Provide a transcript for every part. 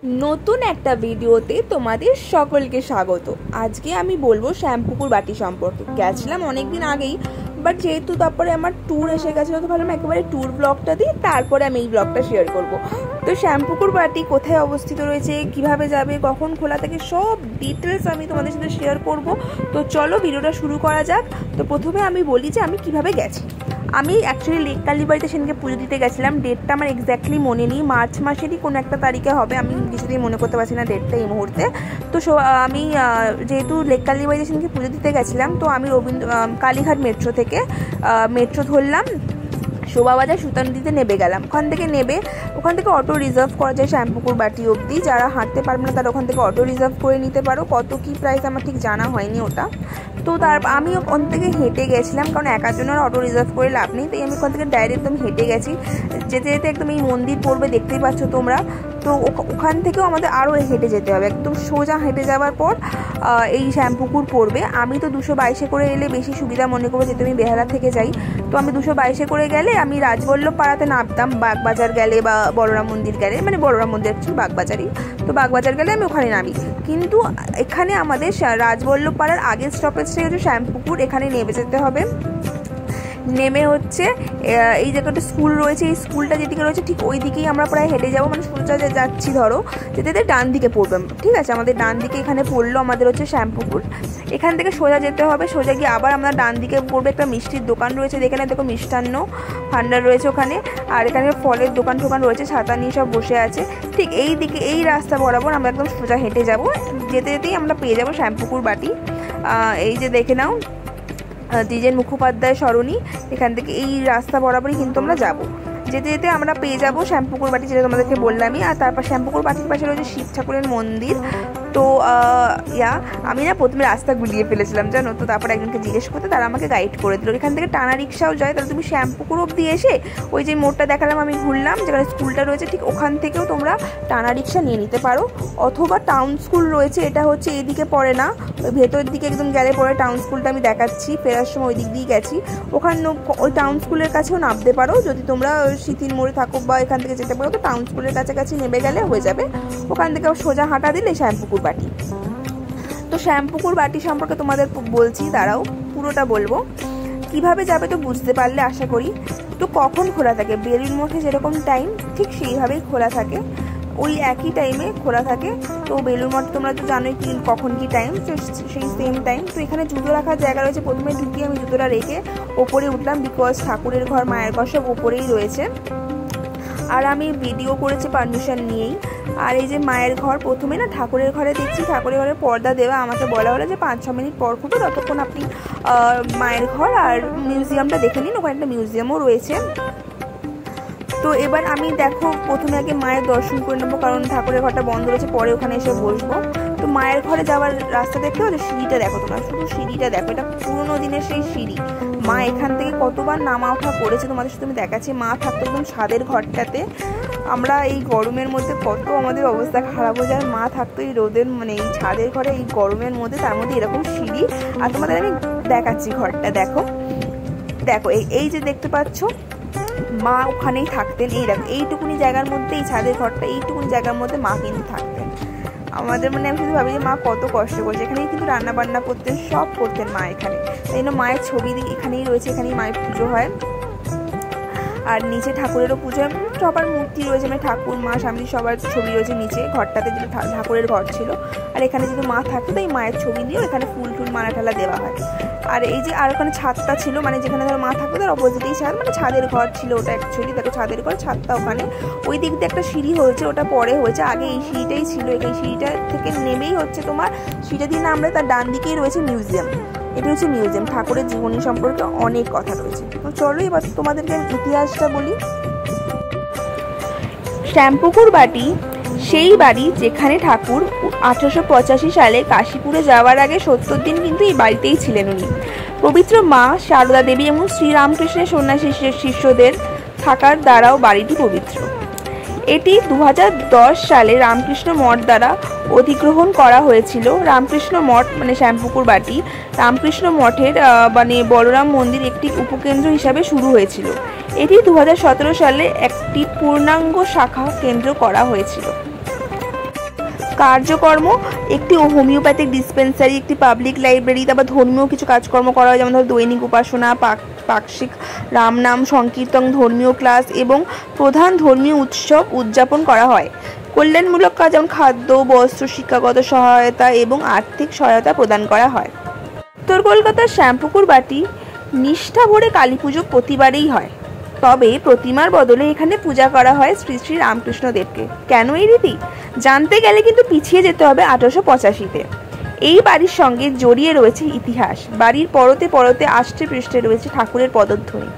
नतून एक भिडियोते तुम्हारे सकलके स्वागत। आज के आमी बोलबो श्यामपुकुर बाटी सम्पर्के। गेछिलाम अनेक दिन आगेई, बाट जेहेतु तारपरे आमार टूर एसे गेछिलो तो भाबलाम एकेबारे टूर ब्लगटा दिई तारपरे आमी एई ब्लगटा शेयर करब। तो श्यामपुकुर बाटी कोथाय अवस्थित रयेछे, किभाबे जाबे, कखन खोला थाके सब डिटेल्स आमी तोमादेर साथे शेयर करब। तो चलो भिडियोटा शुरू करा जाक। तो प्रथमे आमी बोली जे आमी किभाबे गेछि। আমি অ্যাকচুয়ালি লেক কালীবাড়িতে সেদিনকে পুজো দিতে গেছিলাম। ডেটটা আমার এক্স্যাক্টলি মনে নেই, মার্চ মাসেরই কোনো একটা তারিখে হবে, আমি কিছুতেই মনে করতে পারছি না ডেটটা এই মুহূর্তে। তো আমি যেহেতু লেক কালীবাড়িতে সেদিনকে পুজো দিতে গেছিলাম, তো আমি কালীঘাট মেট্রো থেকে মেট্রো ধরলাম, শোভাবাজার সুতানদিতে নেমে গেলাম। ওখান থেকে অটো রিজার্ভ করা যায় শ্যামপুকুর বাটি অবধি। যারা হাঁটতে পারবে না তারা ওখান থেকে অটো রিজার্ভ করে নিতে পারো। কত কি প্রাইস আমার ঠিক জানা হয়নি ওটা। তো আমি ওখান থেকে হেঁটে গেছিলাম, কারণ একার জন্য অটো রিজার্ভ করে লাভ নেই। তাই আমি ওখান থেকে ডাইরেক্ট একদম হেঁটে গেছি। যেতে যেতে একদম এই মন্দির পড়বে, দেখতেই পাচ্ছ তোমরা। তো ওখান থেকেও আমাদের আরও হেঁটে যেতে হবে, একদম সোজা হেঁটে যাওয়ার পর এই শ্যামপুকুর পড়বে। আমি তো 222-এ করে এলে বেশি সুবিধা মনে করবো, যেহেতু আমি বেহালা থেকে যাই। তো আমি 222-এ করে গেলে আমি রাজবল্লভ পাড়াতে নামতাম, বাগবাজার গেলে বা বড়রাম মন্দির গেলে, মানে বড়রাম মন্দির হচ্ছে বাগবাজারই, তো বাগবাজার গেলে আমি ওখানে নামি। কিন্তু এখানে আমাদের রাজবল্লভ পাড়ার আগের স্টপেজটাই হচ্ছে শ্যামপুকুর, এখানে নেমে যেতে হবে। নেমে হচ্ছে এই যে একটা স্কুল রয়েছে, এই স্কুলটা যেদিকে রয়েছে ঠিক ওই দিকেই আমরা প্রায় হেঁটে যাবো, মানে সোজা যাচ্ছি ধরো, যেতে ডান দিকে পড়বে, ঠিক আছে। আমাদের ডান দিকে এখানে পড়লো আমাদের হচ্ছে শ্যামপুকুর। এখান থেকে সোজা যেতে হবে, সোজা গিয়ে আবার আমরা ডান দিকে পড়বে, একটা মিষ্টির দোকান রয়েছে, এখানে দেখো মিষ্টান্ন ভান্ডার রয়েছে ওখানে, আর এখানে ফলের দোকান রয়েছে, ছাতা নিয়ে সব বসে আছে। ঠিক এই দিকে এই রাস্তা বরাবর আমরা একদম সোজা হেঁটে যাব। যেতে যেতেই আমরা পেয়ে যাবো শ্যামপুকুর বাটি। এই যে দেখে নাও, দ্বিজেন মুখোপাধ্যায় সরণি, এখান থেকে এই রাস্তা বরাবরই কিন্তু আমরা যাবো। যেতে যেতে আমরা পেয়ে যাবো শ্যামপুকুর বাটি, যেটা তোমাদেরকে বললামই। আর তারপর শ্যামপুকুর বাটির পাশে রয়েছে শিব ঠাকুরের মন্দির। তো আমি না প্রথমে রাস্তা গুলিয়ে ফেলেছিলাম জানো, তো তারপর একজনকে জিজ্ঞেস করতে, তারা আমাকে গাইড করে দিল। এখান থেকে টানা রিক্সাও যায়, তাহলে তুমি শ্যামপুকুর অবধি এসে ওই যে মোড়টা দেখালাম আমি ঘুরলাম, যেখানে স্কুলটা রয়েছে ঠিক ওখান থেকেও তোমরা টানা রিক্সা নিয়ে নিতে পারো। অথবা টাউন স্কুল রয়েছে, এটা হচ্ছে এইদিকে পড়ে না, ওই ভেতর দিকে একদম গেলে পরে টাউন স্কুলটা আমি দেখাচ্ছি, ফেরার সময় ওই দিক দিয়ে গেছি। ওখানে ওই টাউন স্কুলের কাছেও নামতে পারো, যদি তোমরা সিথির মোড়ে থাকো বা এখান থেকে যেতে পারো, তো টাউন স্কুলের কাছাকাছি নেমে গেলে হয়ে যাবে। ওখান থেকে সোজা হাঁটা দিলে শ্যামপুকুর বাটি। তো শ্যামপুকুর বাটি সম্পর্কে তোমাদের বলছি, দাঁড়াও পুরোটা বলবো। কিভাবে যাবে তো বুঝতে পারলে আশা করি। তো কখন খোলা থাকে, বেলুড় মঠে যেরকম টাইম ঠিক সেইভাবেই খোলা থাকে, ওই একই টাইমে খোলা থাকে। তো বেলুড় মঠ তোমরা তো জানোই কি কখন কি টাইম, সেই সেম টাইম। তো এখানে জুতো রাখার জায়গা রয়েছে, প্রথমে ঢুকিয়ে আমি জুতোটা রেখে ওপরে উঠলাম, বিকজ ঠাকুরের ঘর মায়ের ঘর সব ওপরেই রয়েছে। আর আমি ভিডিও করেছি পারমিশন নিয়েই। আর এই যে মায়ের ঘর, প্রথমে না ঠাকুরের ঘরে দেখছি, ঠাকুরের ঘরে পর্দা দেওয়া, আমাকে বলা হলো যে 5-6 মিনিট পর খুলবে, ততক্ষণ আপনি মায়ের ঘর আর মিউজিয়ামটা দেখে নিন, ওখানে একটা মিউজিয়ামও রয়েছে। তো এবার আমি দেখো প্রথমে আগে মায়ের দর্শন করে নেবো, কারণ ঠাকুরের ঘরটা বন্ধ রয়েছে, পরে ওখানে এসে বসবো। তো মায়ের ঘরে যাওয়ার রাস্তা দেখতে হবে, সিঁড়িটা দেখো তোমরা, শুধু সিঁড়িটা দেখো, এটা পুরোনো দিনের সেই সিঁড়ি। মা এখান থেকে কতবার নামা ওঠা করেছে তোমাদের সাথে আমি দেখাচ্ছি। মা থাকতো একদম ছাদের ঘরটাতে। আমরা এই গরমের মধ্যে কত আমাদের অবস্থা খারাপ হয়ে যায়, মা থাকতো এই রোদের মানে এই ছাদের ঘরে এই গরমের মধ্যে, তার মধ্যে এরকম সিঁড়ি। আর তোমাদের আমি দেখাচ্ছি ঘরটা, দেখো দেখো এই যে দেখতে পাচ্ছ, মা ওখানেই থাকতেন। এই দেখো এইটুকুনি জায়গার মধ্যে, এই ছাদের ঘরটা এইটুকুনি জায়গার মধ্যে মা কিন্তু থাকতেন। আমাদের মানে আমি শুধু ভাবি যে মা কত কষ্ট করছে, এখানেই কিন্তু রান্না বান্না করতেন, সব করতেন মা এখানে। তাই জন্য মায়ের ছবি এখানেই রয়েছে, এখানেই মায়ের পুজো হয়। আর নিচে ঠাকুরেরও পুজো হয়, সবার মূর্তি রয়েছে, মানে ঠাকুর মা স্বামী সবার ছবি রয়েছে নিচে ঘরটাতে, যেটা ঠাকুরের ঘর ছিল। আর এখানে যেহেতু মা থাকতো তাই মায়ের ছবি দিয়েও এখানে ফুল টুল মালা টালা দেওয়া হয়। আর এই যে আর ওখানে ছাদটা ছিল, মানে যেখানে ধরো মা থাকতো তার অপোজিটেই ছাদ, মানে ছাদের ঘর ছিল ওটা অ্যাকচুয়ালি, দেখো ছাদের ঘর, ছাদটা ওখানে। ওই দিক দিয়ে একটা সিঁড়ি হয়েছে, ওটা পরে হয়েছে, আগে এই সিঁড়িটাই ছিল। এই সিঁড়িটা থেকে নেমেই হচ্ছে তোমার, সিঁড়িটা দিয়ে নামলে তার ডান দিকেই রয়েছে মিউজিয়াম। এটা হচ্ছে মিউজিয়াম, ঠাকুরের জীবনী সম্পর্কে অনেক কথা রয়েছে। তো চলো এবার তোমাদেরকে আমি ইতিহাসটা বলি। শ্যামপুকুর বাটি সেই বাড়ি যেখানে ঠাকুর 1885 সালে কাশীপুরে যাওয়ার আগে 70 দিন কিন্তু এই বাড়িতেই ছিলেন উনি। পবিত্র মা সারদা দেবী এবং শ্রীরামকৃষ্ণের সন্ন্যাসী শিষ্যদের থাকার দ্বারাও বাড়িটি পবিত্র। এটি 2010 সালে রামকৃষ্ণ মঠ দ্বারা অধিগ্রহণ করা হয়েছিল। রামকৃষ্ণ মঠ মানে শ্যামপুকুর বাটি রামকৃষ্ণ মঠের মানে বলরাম মন্দির একটি উপকেন্দ্র হিসাবে শুরু হয়েছিল। এটি 2017 সালে একটি পূর্ণাঙ্গ শাখা কেন্দ্র করা হয়েছিল। কার্যকর্ম একটি হোমিওপ্যাথিক ডিসপেন্সারি, একটি পাবলিক লাইব্রেরি, তারপর ধর্মীয় কিছু কাজকর্ম করা হয়, যেমন ধরো দৈনিক উপাসনা, পাক্ষিক রামনাম সংকীর্তন, ধর্মীয় ক্লাস এবং প্রধান ধর্মীয় উৎসব উদযাপন করা হয়। কল্যাণমূলক কাজ যেমন খাদ্য, বস্ত্র, শিক্ষাগত সহায়তা এবং আর্থিক সহায়তা প্রদান করা হয়। উত্তর কলকাতার শ্যামপুকুর বাটি নিষ্ঠা ভরে কালী পুজো প্রতিবারেই হয়, তবে প্রতিমার বদলে এখানে পূজা করা হয় শ্রী শ্রী রামকৃষ্ণ দেবকে। কেন এই রীতি জানতে গেলে কিন্তু পিছিয়ে যেতে হবে 1885-তে। এই বাড়ির সঙ্গে জড়িয়ে রয়েছে ইতিহাস। বাড়ির পরতে পরতে আষ্টে পৃষ্ঠে রয়েছে ঠাকুরের পদধ্বনি।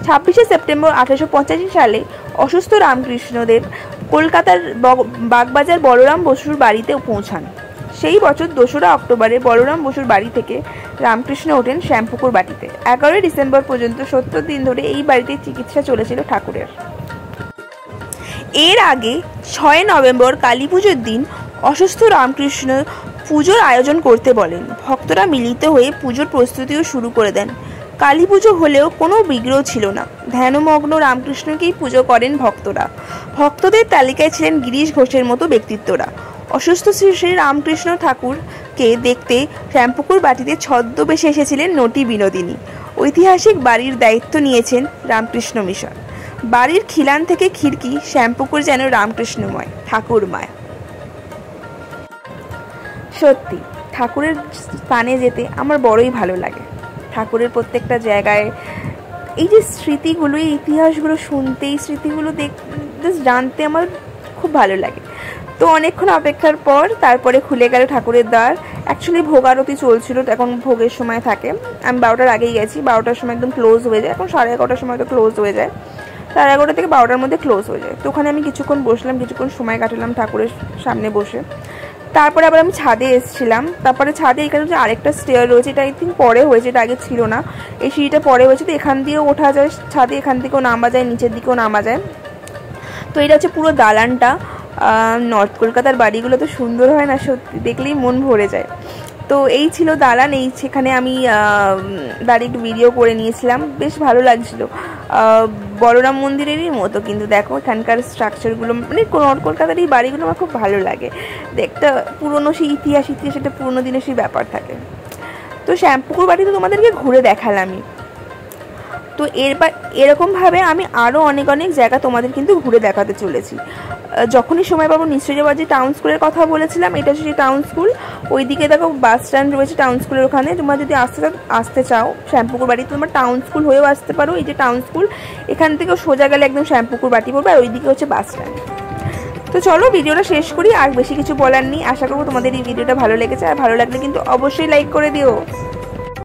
26শে সেপ্টেম্বর 1885 সালে অসুস্থ রামকৃষ্ণদেব কলকাতার বাগবাজার বলরাম বসুর বাড়িতে পৌঁছান। সেই বছর 2রা অক্টোবরে বলরাম বসুর বাড়ি থেকে রামকৃষ্ণ ওঠেন শ্যামপুকুর বাটিতে। 11 ডিসেম্বর পর্যন্ত 70 দিন ধরে এই বাড়িতে চিকিৎসা চলেছিল ঠাকুরের। এর আগে 6 নভেম্বর কালী পুজোর দিন অসুস্থ রামকৃষ্ণ পুজোর আয়োজন করতে বলেন। ভক্তরা মিলিত হয়ে পুজোর প্রস্তুতিও শুরু করে দেন। কালী পুজো হলেও কোনো বিগ্রহ ছিল না। ধ্যানমগ্ন রামকৃষ্ণকেই পুজো করেন ভক্তরা। ভক্তদের তালিকায় ছিলেন গিরিশ ঘোষের মতো ব্যক্তিত্বরা। অসুস্থ শ্রী শ্রী রামকৃষ্ণ ঠাকুরকে দেখতে শ্যামপুকুর বাটিতে ছদ্মবেশে এসেছিলেন নটি বিনোদিনী। ঐতিহাসিক বাড়ির দায়িত্ব নিয়েছেন রামকৃষ্ণ মিশন। বাড়ির খিলান থেকে খিড়কি শ্যামপুকুর যেন রামকৃষ্ণময়, ঠাকুরময়। সত্যি ঠাকুরের স্থানে যেতে আমার বড়ই ভালো লাগে। ঠাকুরের প্রত্যেকটা জায়গায় এই যে স্মৃতিগুলো, এই ইতিহাসগুলো শুনতে, এই স্মৃতিগুলো জানতে আমার খুব ভালো লাগে। তো অনেকক্ষণ অপেক্ষার পর তারপরে খুলে গেল ঠাকুরের দ্বার। অ্যাকচুয়ালি ভোগ আরতি চলছিল, এখন ভোগের সময় থাকে। আমি 12টার আগেই গেছি, 12টার সময় একদম ক্লোজ হয়ে যায়। এখন 11:30টার সময় তো ক্লোজ হয়ে যায়, 11:30 থেকে 12টার মধ্যে ক্লোজ হয়ে যায়। তো ওখানে আমি কিছুক্ষণ বসলাম, কিছুক্ষণ সময় কাটালাম ঠাকুরের সামনে বসে। তারপরে আবার আমি ছাদে এসেছিলাম। তারপরে ছাদে এখানে যে আরেকটা স্টেয়ার রয়েছে, এটা আই থিঙ্ক পরে হয়েছে, এটা আগে ছিল না। এই সিঁড়িটা পরে হয়েছে, তো এখান দিয়েও ওঠা যায় ছাদে, এখান থেকেও নামা যায়, নিচের দিকেও নামা যায়। তো এটা হচ্ছে পুরো দালানটা। নর্থ কলকাতার বাড়িগুলো তো সুন্দর হয় না, সত্যি দেখলেই মন ভরে যায়। তো এই ছিল দালান। সেখানে আমি দাঁড়িয়ে একটু ভিডিও করে নিয়েছিলাম, বেশ ভালো লাগছিল। বলরাম মন্দিরেরই মতো, কিন্তু দেখো এখানকার স্ট্রাকচারগুলো, মানে নর্থ কলকাতার এই বাড়িগুলো আমার খুব ভালো লাগে দেখতে। পুরনো সেই ইতিহাস, একটা পুরনো দিনের সেই ব্যাপার থাকে। তো শ্যামপুকুর বাড়ি তো তোমাদেরকে ঘুরে দেখালামই। তো এরকমভাবে আমি আরও অনেক জায়গা তোমাদের কিন্তু ঘুরে দেখাতে চলেছি। যখনই সময় পাবো নিশ্চয়ই যাবো। যে টাউন স্কুলের কথা বলেছিলাম, এটা হচ্ছে সেই টাউন স্কুল। ওইদিকে দেখো বাস স্ট্যান্ড রয়েছে টাউন স্কুলের ওখানে। তোমরা যদি আসতে চাও শ্যামপুকুর বাড়ি, তোমরা টাউন স্কুল হয়েও আসতে পারো। এই যে টাউন স্কুল, এখান থেকেও সোজা গেলে একদম শ্যামপুকুর বাটি পড়বে, আর ওইদিকে হচ্ছে বাস স্ট্যান্ড। তো চলো ভিডিওটা শেষ করি, আর বেশি কিছু বলার নেই। আশা করবো তোমাদের এই ভিডিওটা ভালো লেগেছে, আর ভালো লাগলে কিন্তু অবশ্যই লাইক করে দিও।